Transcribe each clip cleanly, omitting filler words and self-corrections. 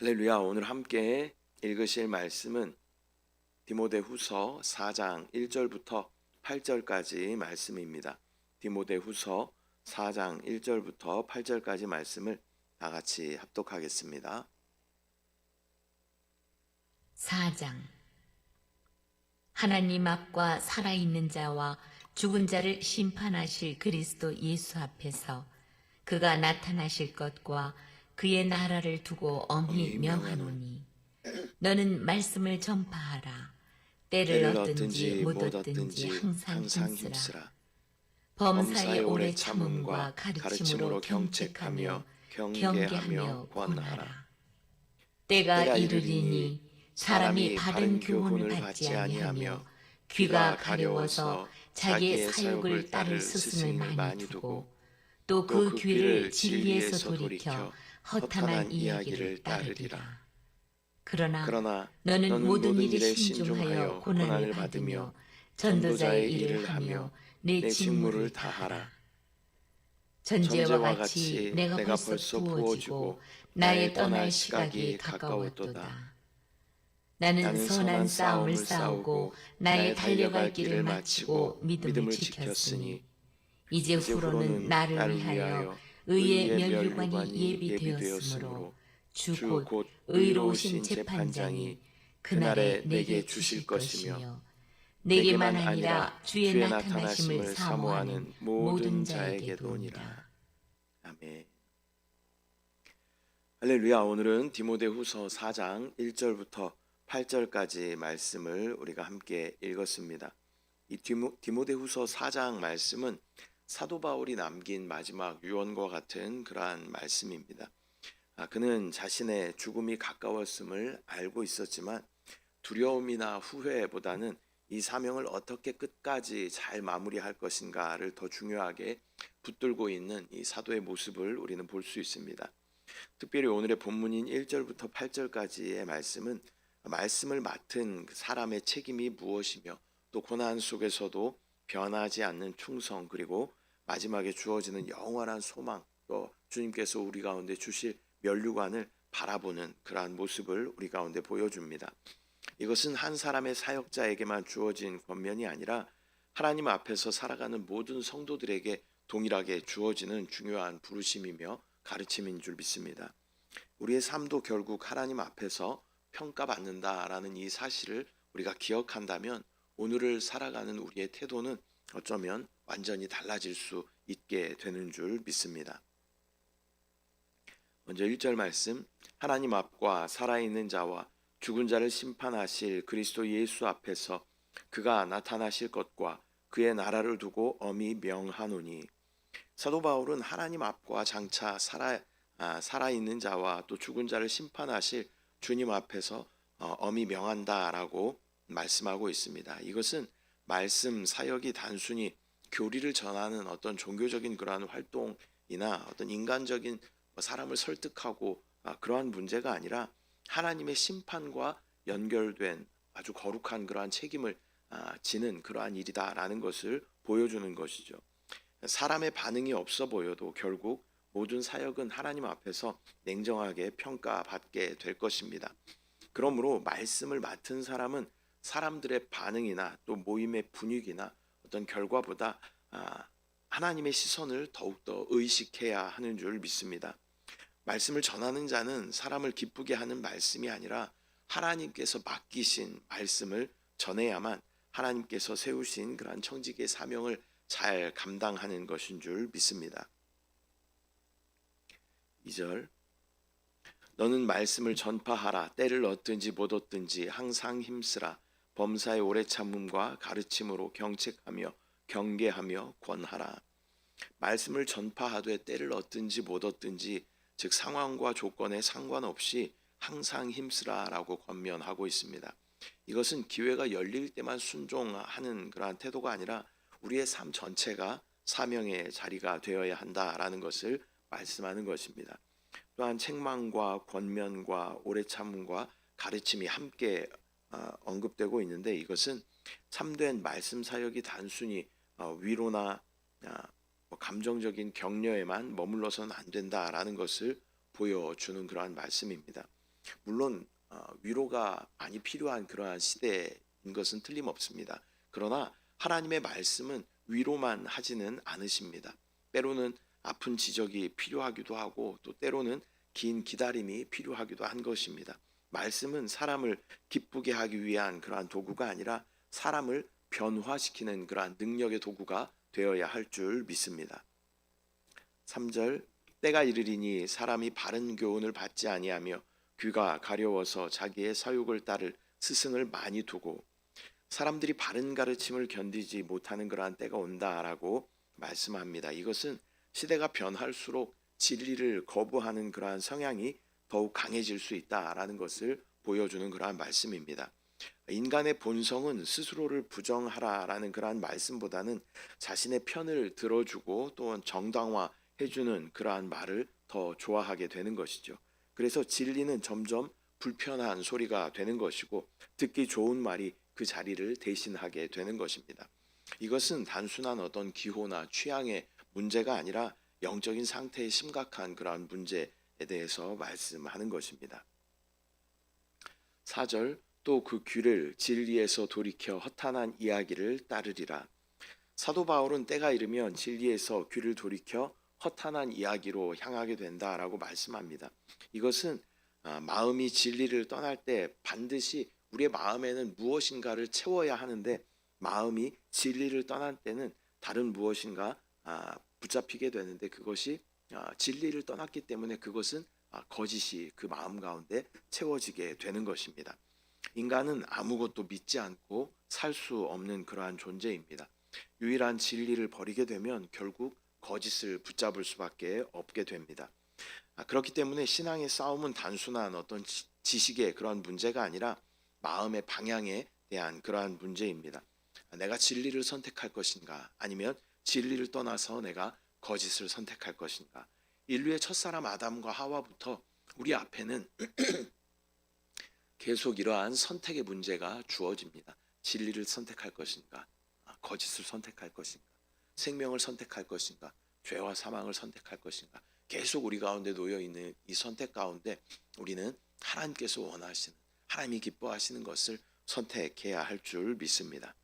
할렐루야. 오늘 함께 읽으실 말씀은 디모데후서 4장 1절부터 8절까지 말씀입니다. 디모데후서 4장 1절부터 8절까지 말씀을 다 같이 합독하겠습니다. 4장. 하나님 앞과 살아있는 자와 죽은 자를 심판하실 그리스도 예수 앞에서 그가 나타나실 것과 그의 나라를 두고 엄히 명하노니 너는 말씀을 전파하라. 때를 얻든지 못 얻든지 항상 힘쓰라. 범사의 오래 참음과 가르침으로 경책하며 경계하며 권하라. 때가 이르리니 사람이 바른 교훈을 받지 아니하며 귀가 가려워서 자기의 사욕을 따를 스승을 많이 두고 또 그 귀를 진리에서 돌이켜 허탄한 이야기를 따르리라. 그러나 너는 모든 일에 신중하여 고난을 받으며 전도자의 일을 하며 내 직무를 다하라. 전제와 같이 내가 벌써 부어지고 나의 떠날 시각이 가까웠도다. 나는 선한 싸움을 싸우고 나의 달려갈 길을 마치고 믿음을 지켰으니 이제 후로는 나를 위하여 의의 면류관이 예비되었으므로 주 곧 의로우신 재판장이 그날에 내게 주실 것이며 내게만 아니라 주의 나타나심을 사모하는 모든 자에게도니라. 아멘. 할렐루야. 오늘은 디모데후서 4장 1절부터 8절까지 말씀을 우리가 함께 읽었습니다. 이 디모데후서 4장 말씀은 사도 바울이 남긴 마지막 유언과 같은 그러한 말씀입니다. 그는 자신의 죽음이 가까웠음을 알고 있었지만 두려움이나 후회보다는 이 사명을 어떻게 끝까지 잘 마무리할 것인가를 더 중요하게 붙들고 있는 이 사도의 모습을 우리는 볼 수 있습니다. 특별히 오늘의 본문인 1절부터 8절까지의 말씀은 말씀을 맡은 사람의 책임이 무엇이며 또 고난 속에서도 변하지 않는 충성, 그리고 마지막에 주어지는 영원한 소망, 또 주님께서 우리 가운데 주실 면류관을 바라보는 그러한 모습을 우리 가운데 보여줍니다. 이것은 한 사람의 사역자에게만 주어진 권면이 아니라 하나님 앞에서 살아가는 모든 성도들에게 동일하게 주어지는 중요한 부르심이며 가르침인 줄 믿습니다. 우리의 삶도 결국 하나님 앞에서 평가받는다라는 이 사실을 우리가 기억한다면 오늘을 살아가는 우리의 태도는 어쩌면 완전히 달라질 수 있게 되는 줄 믿습니다. 먼저 1절 말씀, 하나님 앞과 살아있는 자와 죽은 자를 심판하실 그리스도 예수 앞에서 그가 나타나실 것과 그의 나라를 두고 엄히 명하노니. 사도 바울은 하나님 앞과 장차 살아있는 자와 또 죽은 자를 심판하실 주님 앞에서 엄히 명한다라고 말씀하고 있습니다. 이것은 말씀 사역이 단순히 교리를 전하는 어떤 종교적인 그러한 활동이나 어떤 인간적인 사람을 설득하고 그러한 문제가 아니라 하나님의 심판과 연결된 아주 거룩한 그러한 책임을 지는 그러한 일이다라는 것을 보여주는 것이죠. 사람의 반응이 없어 보여도 결국 모든 사역은 하나님 앞에서 냉정하게 평가받게 될 것입니다. 그러므로 말씀을 맡은 사람은 사람들의 반응이나 또 모임의 분위기나 어떤 결과보다 하나님의 시선을 더욱더 의식해야 하는 줄 믿습니다. 말씀을 전하는 자는 사람을 기쁘게 하는 말씀이 아니라 하나님께서 맡기신 말씀을 전해야만 하나님께서 세우신 그러한 청지기의 사명을 잘 감당하는 것인 줄 믿습니다. 2절, 너는 말씀을 전파하라. 때를 얻든지 못 얻든지 항상 힘쓰라. 범사의 오래 참음과 가르침으로 경책하며 경계하며 권하라. 말씀을 전파하되 때를 얻든지 못 얻든지, 즉 상황과 조건에 상관없이 항상 힘쓰라라고 권면하고 있습니다. 이것은 기회가 열릴 때만 순종하는 그러한 태도가 아니라 우리의 삶 전체가 사명의 자리가 되어야 한다라는 것을 말씀하는 것입니다. 또한 책망과 권면과 오래 참음과 가르침이 함께 언급되고 있는데, 이것은 참된 말씀 사역이 단순히 위로나 감정적인 격려에만 머물러서는 안 된다라는 것을 보여주는 그러한 말씀입니다. 물론 위로가 많이 필요한 그러한 시대인 것은 틀림없습니다. 그러나 하나님의 말씀은 위로만 하지는 않으십니다. 때로는 아픈 지적이 필요하기도 하고 또 때로는 긴 기다림이 필요하기도 한 것입니다. 말씀은 사람을 기쁘게 하기 위한 그러한 도구가 아니라 사람을 변화시키는 그러한 능력의 도구가 되어야 할 줄 믿습니다. 3절 때가 이르리니 사람이 바른 교훈을 받지 아니하며 귀가 가려워서 자기의 사욕을 따를 스승을 많이 두고 사람들이 바른 가르침을 견디지 못하는 그러한 때가 온다라고 말씀합니다. 이것은 시대가 변할수록 진리를 거부하는 그러한 성향이 더욱 강해질 수 있다라는 것을 보여주는 그러한 말씀입니다. 인간의 본성은 스스로를 부정하라라는 그러한 말씀보다는 자신의 편을 들어주고 또한 정당화해주는 그러한 말을 더 좋아하게 되는 것이죠. 그래서 진리는 점점 불편한 소리가 되는 것이고 듣기 좋은 말이 그 자리를 대신하게 되는 것입니다. 이것은 단순한 어떤 기호나 취향의 문제가 아니라 영적인 상태의 심각한 그러한 문제에 대해서 말씀하는 것입니다. 4절 또 그 귀를 진리에서 돌이켜 허탄한 이야기를 따르리라. 사도 바울은 때가 이르면 진리에서 귀를 돌이켜 허탄한 이야기로 향하게 된다라고 말씀합니다. 이것은 마음이 진리를 떠날 때 반드시 우리의 마음에는 무엇인가를 채워야 하는데 마음이 진리를 떠날 때는 다른 무엇인가 붙잡히게 되는데 그것이 진리를 떠났기 때문에 그것은 거짓이 그 마음 가운데 채워지게 되는 것입니다. 인간은 아무것도 믿지 않고 살 수 없는 그러한 존재입니다. 유일한 진리를 버리게 되면 결국 거짓을 붙잡을 수밖에 없게 됩니다. 그렇기 때문에 신앙의 싸움은 단순한 어떤 지식의 그러한 문제가 아니라 마음의 방향에 대한 그러한 문제입니다. 내가 진리를 선택할 것인가 아니면 진리를 떠나서 내가 거짓을 선택할 것인가. 인류의 첫사람 아담과 하와부터 우리 앞에는 계속 이러한 선택의 문제가 주어집니다. 진리를 선택할 것인가 거짓을 선택할 것인가 생명을 선택할 것인가 죄와 사망을 선택할 것인가 계속 우리 가운데 놓여있는 이 선택 가운데 우리는 하나님께서 원하시는 하나님이 기뻐하시는 것을 선택해야 할 줄 믿습니다.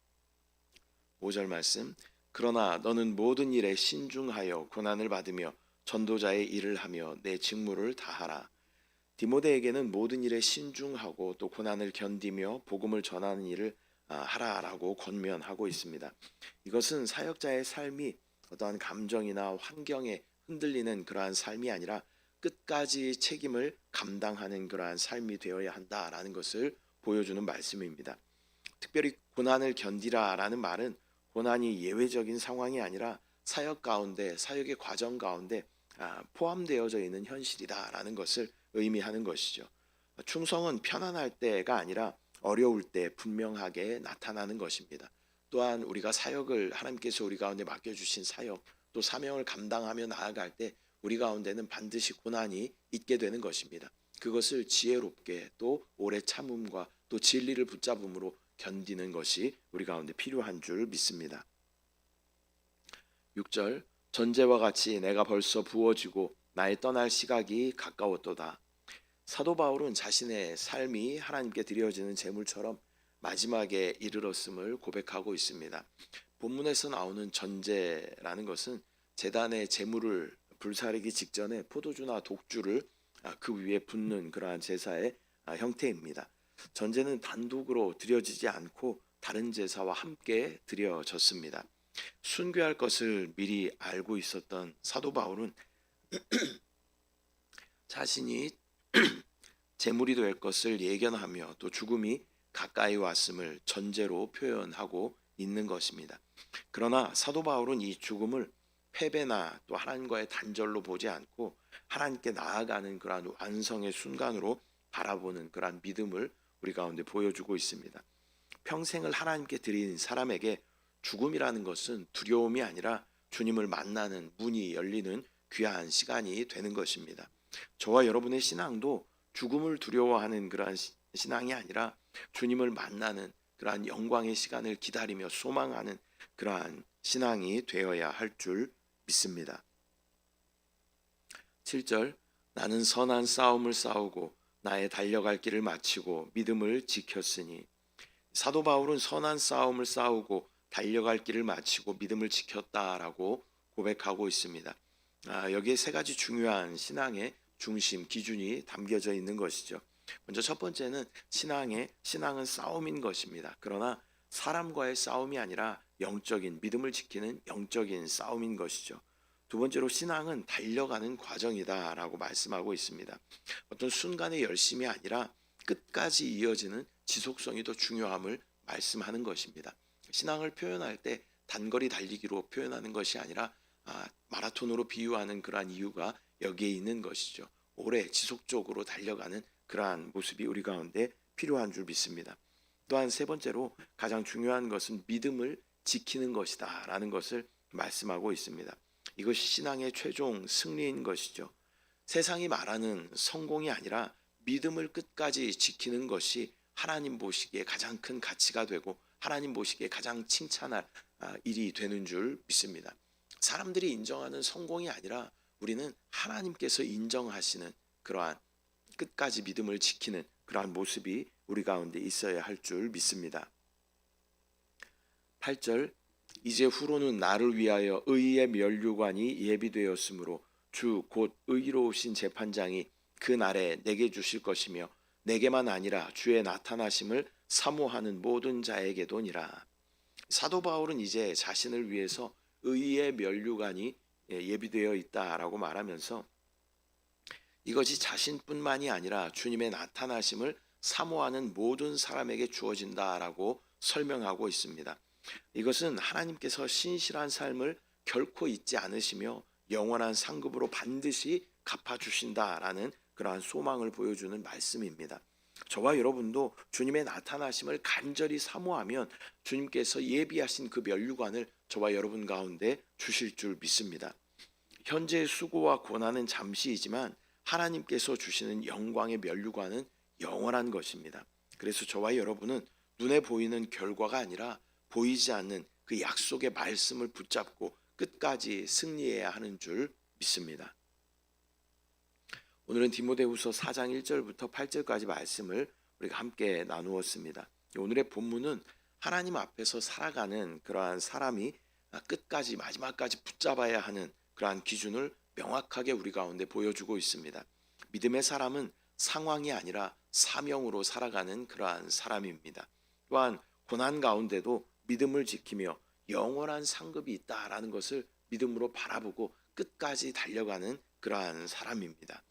5절 말씀 그러나 너는 모든 일에 신중하여 고난을 받으며 전도자의 일을 하며 내 직무를 다하라. 디모데에게는 모든 일에 신중하고 또 고난을 견디며 복음을 전하는 일을 하라라고 권면하고 있습니다. 이것은 사역자의 삶이 어떠한 감정이나 환경에 흔들리는 그러한 삶이 아니라 끝까지 책임을 감당하는 그러한 삶이 되어야 한다라는 것을 보여주는 말씀입니다. 특별히 고난을 견디라라는 말은 고난이 예외적인 상황이 아니라 사역 가운데 사역의 과정 가운데 포함되어져 있는 현실이다라는 것을 의미하는 것이죠. 충성은 편안할 때가 아니라 어려울 때 분명하게 나타나는 것입니다. 또한 우리가 사역을 하나님께서 우리 가운데 맡겨주신 사역 또 사명을 감당하며 나아갈 때 우리 가운데는 반드시 고난이 있게 되는 것입니다. 그것을 지혜롭게 또 오래 참음과 또 진리를 붙잡음으로 견디는 것이 우리 가운데 필요한 줄 믿습니다. 6절 전제와 같이 내가 벌써 부어지고 나의 떠날 시각이 가까웠도다. 사도 바울은 자신의 삶이 하나님께 드려지는 제물처럼 마지막에 이르렀음을 고백하고 있습니다. 본문에서 나오는 전제라는 것은 제단의 제물을 불사르기 직전에 포도주나 독주를 그 위에 붓는 그러한 제사의 형태입니다. 전제는 단독으로 드려지지 않고 다른 제사와 함께 드려졌습니다. 순교할 것을 미리 알고 있었던 사도 바울은 자신이 제물이 될 것을 예견하며 또 죽음이 가까이 왔음을 전제로 표현하고 있는 것입니다. 그러나 사도 바울은 이 죽음을 패배나 또 하나님과의 단절로 보지 않고 하나님께 나아가는 그러한 완성의 순간으로 바라보는 그러한 믿음을 우리 가운데 보여주고 있습니다. 평생을 하나님께 드린 사람에게 죽음이라는 것은 두려움이 아니라 주님을 만나는 문이 열리는 귀한 시간이 되는 것입니다. 저와 여러분의 신앙도 죽음을 두려워하는 그러한 신앙이 아니라 주님을 만나는 그러한 영광의 시간을 기다리며 소망하는 그러한 신앙이 되어야 할 줄 믿습니다. 7절 나는 선한 싸움을 싸우고 나의 달려갈 길을 마치고 믿음을 지켰으니. 사도 바울은 선한 싸움을 싸우고 달려갈 길을 마치고 믿음을 지켰다라고 고백하고 있습니다. 여기에 세 가지 중요한 신앙의 중심 기준이 담겨져 있는 것이죠. 먼저 첫 번째는 신앙은 싸움인 것입니다. 그러나 사람과의 싸움이 아니라 영적인 믿음을 지키는 영적인 싸움인 것이죠. 두 번째로 신앙은 달려가는 과정이다라고 말씀하고 있습니다. 어떤 순간의 열심이 아니라 끝까지 이어지는 지속성이 더 중요함을 말씀하는 것입니다. 신앙을 표현할 때 단거리 달리기로 표현하는 것이 아니라 마라톤으로 비유하는 그러한 이유가 여기에 있는 것이죠. 오래 지속적으로 달려가는 그러한 모습이 우리 가운데 필요한 줄 믿습니다. 또한 세 번째로 가장 중요한 것은 믿음을 지키는 것이다 라는 것을 말씀하고 있습니다. 이것이 신앙의 최종 승리인 것이죠. 세상이 말하는 성공이 아니라 믿음을 끝까지 지키는 것이 하나님 보시기에 가장 큰 가치가 되고 하나님 보시기에 가장 칭찬할 일이 되는 줄 믿습니다. 사람들이 인정하는 성공이 아니라 우리는 하나님께서 인정하시는 그러한 끝까지 믿음을 지키는 그러한 모습이 우리 가운데 있어야 할 줄 믿습니다. 8절 이제 후로는 나를 위하여 의의 면류관이 예비되었으므로 주 곧 의로우신 재판장이 그 날에 내게 주실 것이며 내게만 아니라 주의 나타나심을 사모하는 모든 자에게도니라. 사도 바울은 이제 자신을 위해서 의의 면류관이 예비되어 있다라고 말하면서 이것이 자신뿐만이 아니라 주님의 나타나심을 사모하는 모든 사람에게 주어진다라고 설명하고 있습니다. 이것은 하나님께서 신실한 삶을 결코 잊지 않으시며 영원한 상급으로 반드시 갚아주신다라는 그러한 소망을 보여주는 말씀입니다. 저와 여러분도 주님의 나타나심을 간절히 사모하면 주님께서 예비하신 그 면류관을 저와 여러분 가운데 주실 줄 믿습니다. 현재의 수고와 고난은 잠시이지만 하나님께서 주시는 영광의 면류관은 영원한 것입니다. 그래서 저와 여러분은 눈에 보이는 결과가 아니라 보이지 않는 그 약속의 말씀을 붙잡고 끝까지 승리해야 하는 줄 믿습니다. 오늘은 디모데후서 4장 1절부터 8절까지 말씀을 우리가 함께 나누었습니다. 오늘의 본문은 하나님 앞에서 살아가는 그러한 사람이 끝까지 마지막까지 붙잡아야 하는 그러한 기준을 명확하게 우리 가운데 보여주고 있습니다. 믿음의 사람은 상황이 아니라 사명으로 살아가는 그러한 사람입니다. 또한 고난 가운데도 믿음을 지키며 영원한 상급이 있다라는 것을 믿음으로 바라보고 끝까지 달려가는 그러한 사람입니다.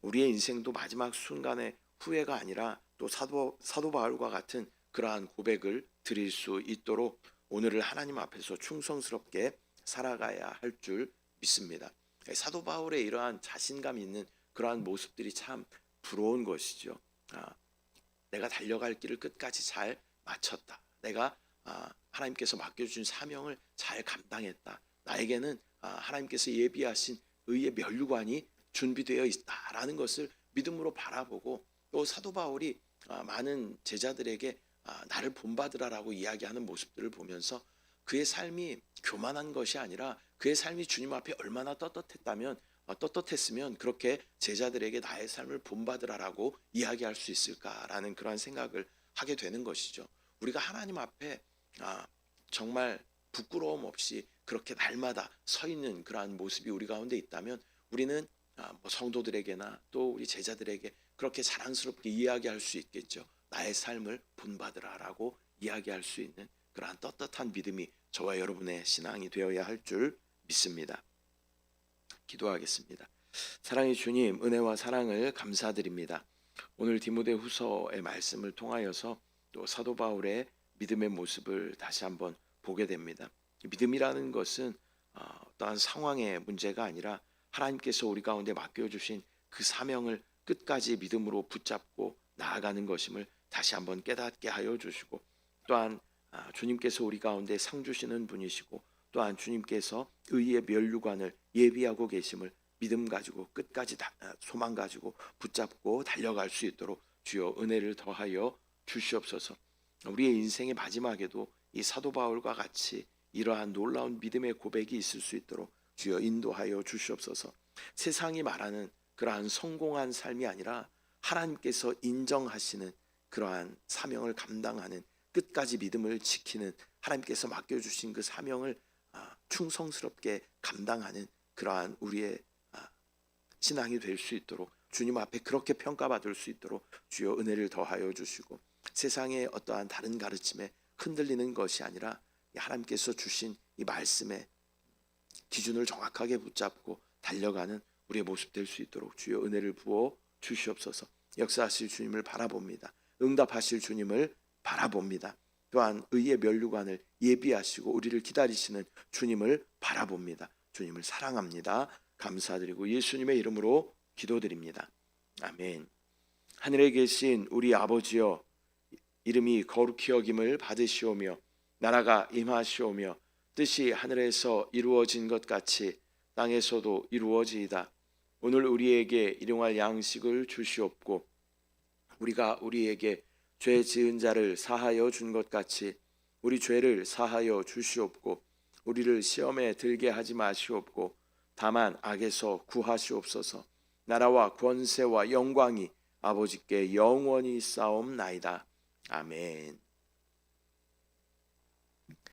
우리의 인생도 마지막 순간에 후회가 아니라 또 사도 바울과 같은 그러한 고백을 드릴 수 있도록 오늘을 하나님 앞에서 충성스럽게 살아가야 할 줄 믿습니다. 사도 바울의 이러한 자신감 있는 그러한 모습들이 참 부러운 것이죠. 내가 달려갈 길을 끝까지 잘 마쳤다. 내가 하나님께서 맡겨주신 사명을 잘 감당했다. 나에게는 하나님께서 예비하신 의의 면류관이 준비되어 있다라는 것을 믿음으로 바라보고 또 사도 바울이 많은 제자들에게 나를 본받으라라고 이야기하는 모습들을 보면서 그의 삶이 교만한 것이 아니라 그의 삶이 주님 앞에 얼마나 떳떳했으면 그렇게 제자들에게 나의 삶을 본받으라라고 이야기할 수 있을까라는 그러한 생각을 하게 되는 것이죠. 우리가 하나님 앞에 정말 부끄러움 없이 그렇게 날마다 서 있는 그러한 모습이 우리 가운데 있다면 우리는 성도들에게나 또 우리 제자들에게 그렇게 자랑스럽게 이야기할 수 있겠죠. 나의 삶을 본받으라라고 이야기할 수 있는 그러한 떳떳한 믿음이 저와 여러분의 신앙이 되어야 할 줄 믿습니다. 기도하겠습니다. 사랑의 주님, 은혜와 사랑을 감사드립니다. 오늘 디모데후서의 말씀을 통하여서 또 사도 바울의 믿음의 모습을 다시 한번 보게 됩니다. 믿음이라는 것은 어떠한 상황의 문제가 아니라 하나님께서 우리 가운데 맡겨주신 그 사명을 끝까지 믿음으로 붙잡고 나아가는 것임을 다시 한번 깨닫게 하여 주시고 또한 주님께서 우리 가운데 상 주시는 분이시고 또한 주님께서 의의 면류관을 예비하고 계심을 믿음 가지고 끝까지 소망 가지고 붙잡고 달려갈 수 있도록 주여 은혜를 더하여 주시옵소서. 우리의 인생의 마지막에도 이 사도 바울과 같이 이러한 놀라운 믿음의 고백이 있을 수 있도록 주여 인도하여 주시옵소서. 세상이 말하는 그러한 성공한 삶이 아니라 하나님께서 인정하시는 그러한 사명을 감당하는, 끝까지 믿음을 지키는, 하나님께서 맡겨주신 그 사명을 충성스럽게 감당하는 그러한 우리의 신앙이 될 수 있도록, 주님 앞에 그렇게 평가받을 수 있도록 주여 은혜를 더하여 주시고, 세상의 어떠한 다른 가르침에 흔들리는 것이 아니라 하나님께서 주신 이 말씀의 기준을 정확하게 붙잡고 달려가는 우리의 모습 될 수 있도록 주여 은혜를 부어 주시옵소서. 역사하실 주님을 바라봅니다. 응답하실 주님을 바라봅니다. 또한 의의 면류관을 예비하시고 우리를 기다리시는 주님을 바라봅니다. 주님을 사랑합니다. 감사드리고 예수님의 이름으로 기도드립니다. 아멘. 하늘에 계신 우리 아버지여, 이름이 거룩히 여김을 받으시오며 나라가 임하시오며 뜻이 하늘에서 이루어진 것 같이 땅에서도 이루어지이다. 오늘 우리에게 일용할 양식을 주시옵고 우리가 우리에게 죄 지은 자를 사하여 준 것 같이 우리 죄를 사하여 주시옵고 우리를 시험에 들게 하지 마시옵고 다만 악에서 구하시옵소서. 나라와 권세와 영광이 아버지께 영원히 싸움나이다. 아멘.